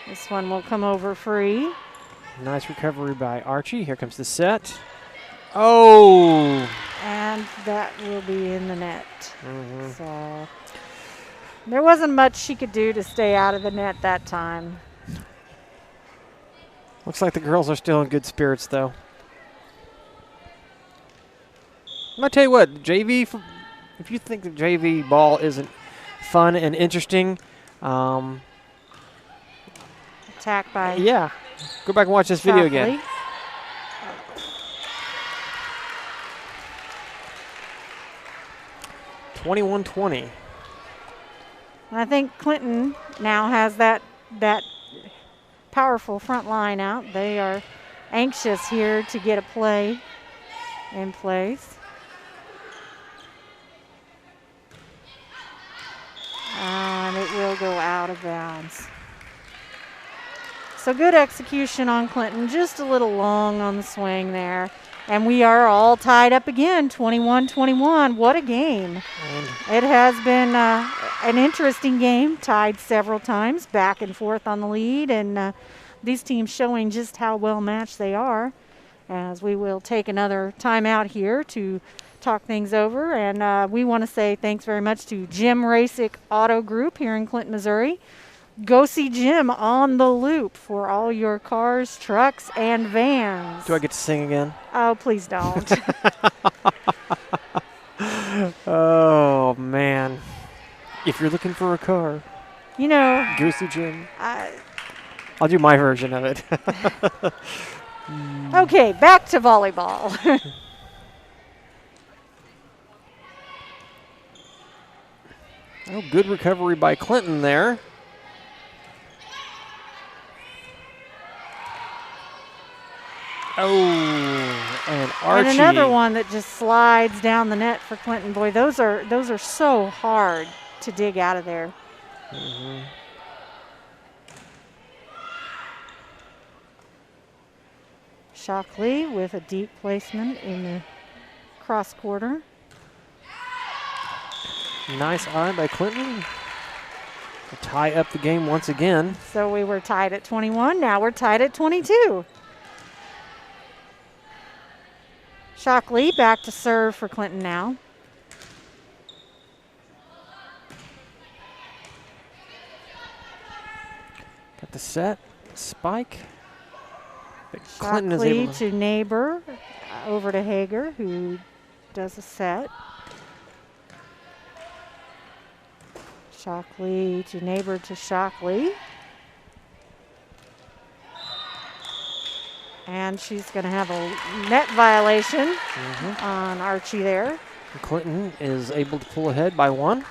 This one will come over free. Nice recovery by Archie. Here comes the set. Oh! And that will be in the net. So there wasn't much she could do to stay out of the net that time. Looks like the girls are still in good spirits, though. I'll tell you what, JV, if you think the JV ball isn't fun and interesting, Attack by yeah, go back and watch this video again. 21-20. I think Clinton now has that powerful front line out. They are anxious here to get a play in place. And it will go out of bounds. So good execution on Clinton, just a little long on the swing there. And we are all tied up again, 21-21. What a game. It has been an interesting game, tied several times, back and forth on the lead, and these teams showing just how well matched they are, as we will take another timeout here to talk things over. And we want to say thanks very much to Jim Rasick Auto Group here in Clinton, Missouri. Go see Jim on the Loop for all your cars, trucks, and vans. Do I get to sing again? Oh, please don't. Oh, man. If you're looking for a car, You know, go see Jim. I'll do my version of it. okay, back to volleyball. Oh, good recovery by Clinton there. Oh, and Archie. And another one that just slides down the net for Clinton. Boy, those are so hard to dig out of there. Shockley with a deep placement in the cross quarter. Nice eye by Clinton to tie up the game once again. So we were tied at 21. Now we're tied at 22. Shockley back to serve for Clinton now. Got the set, spike. But Clinton is Shockley able to Neighbor, over to Hager, who does a set. Shockley to Neighbor to Shockley. And she's going to have a net violation on Archie there. Clinton is able to pull ahead by one.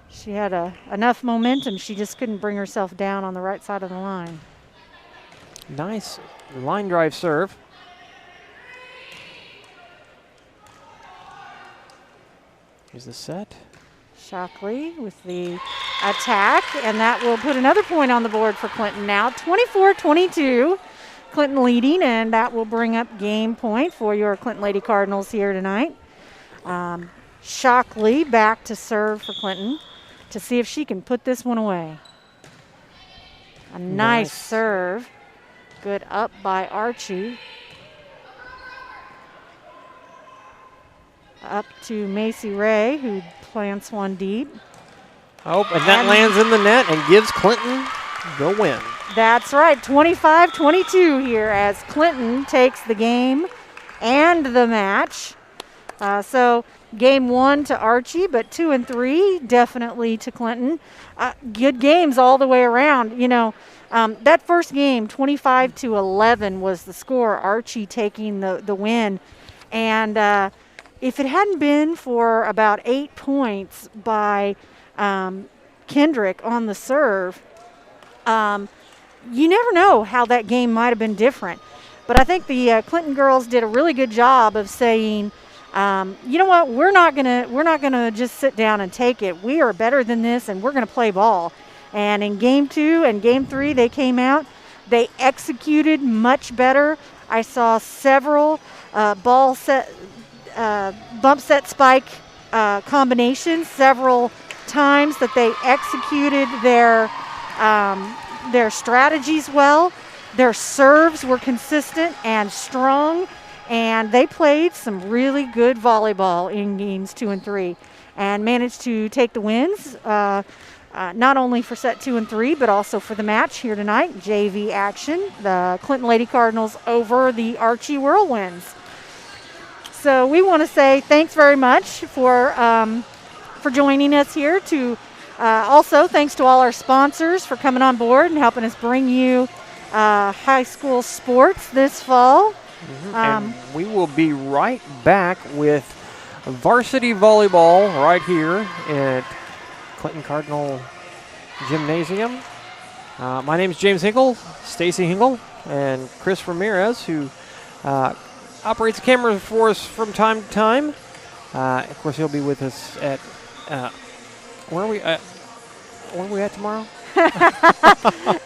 She had enough momentum. She just couldn't bring herself down on the right side of the line. Nice line drive serve. Here's the set. Shockley with the attack, and that will put another point on the board for Clinton now. 24-22, Clinton leading, and that will bring up game point for your Clinton Lady Cardinals here tonight. Shockley back to serve for Clinton to see if she can put this one away. A nice serve. Good up by Archie. Up to Macy Ray, who plants one deep. Oh, and that lands in the net and gives Clinton the win. That's right, 25-22 here as Clinton takes the game and the match. So game 1 to Archie, but 2 and 3 definitely to Clinton. Good games all the way around. You know, that first game, 25-11 was the score, Archie taking the win. And if it hadn't been for about 8 points by Kendrick on the serve, you never know how that game might have been different. But I think the Clinton girls did a really good job of saying, you know what, we're not gonna just sit down and take it. We are better than this, and we're gonna play ball. And in game 2 and game 3, they came out. They executed much better. I saw several bump set spike combinations several times that they executed their strategies well. Their serves were consistent and strong, and they played some really good volleyball in games 2 and 3 and managed to take the wins, not only for set 2 and 3, but also for the match here tonight, JV action, the Clinton Lady Cardinals over the Archie Whirlwinds. So we want to say thanks very much for joining us here. Also, thanks to all our sponsors for coming on board and helping us bring you high school sports this fall. And we will be right back with varsity volleyball right here at Clinton Cardinal Gymnasium. My name is James Hinkle, Stacy Hinkle, and Chris Ramirez, who operates the camera for us from time to time. Of course, he'll be with us at where are we at tomorrow?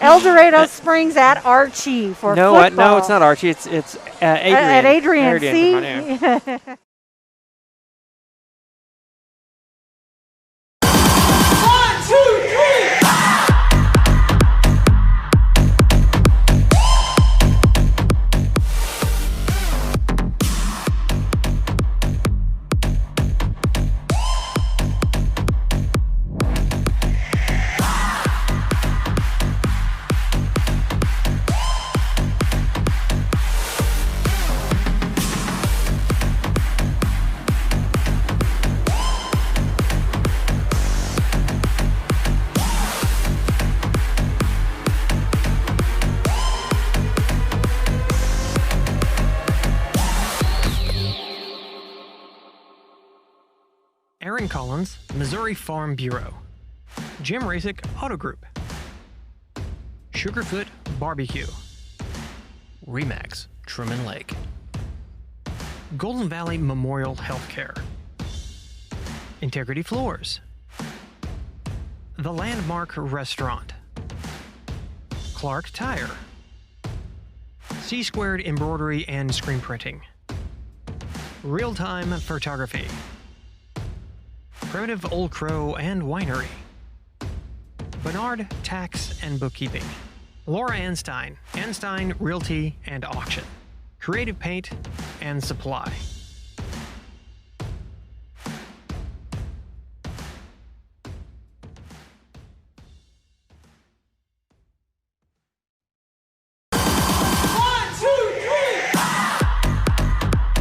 El Dorado Springs at Archie for football. No, it's not Archie. It's Adrian. At Adrian, see? Aaron Collins, Missouri Farm Bureau. Jim Rasick, Auto Group. Sugarfoot Barbecue. Remax, Truman Lake. Golden Valley Memorial Healthcare. Integrity Floors. The Landmark Restaurant. Clark Tire. C-Squared Embroidery and Screen Printing. Real-Time Photography. Primitive Old Crow and Winery. Bernard Tax and Bookkeeping. Laura Anstein, Anstein Realty and Auction. Creative Paint and Supply.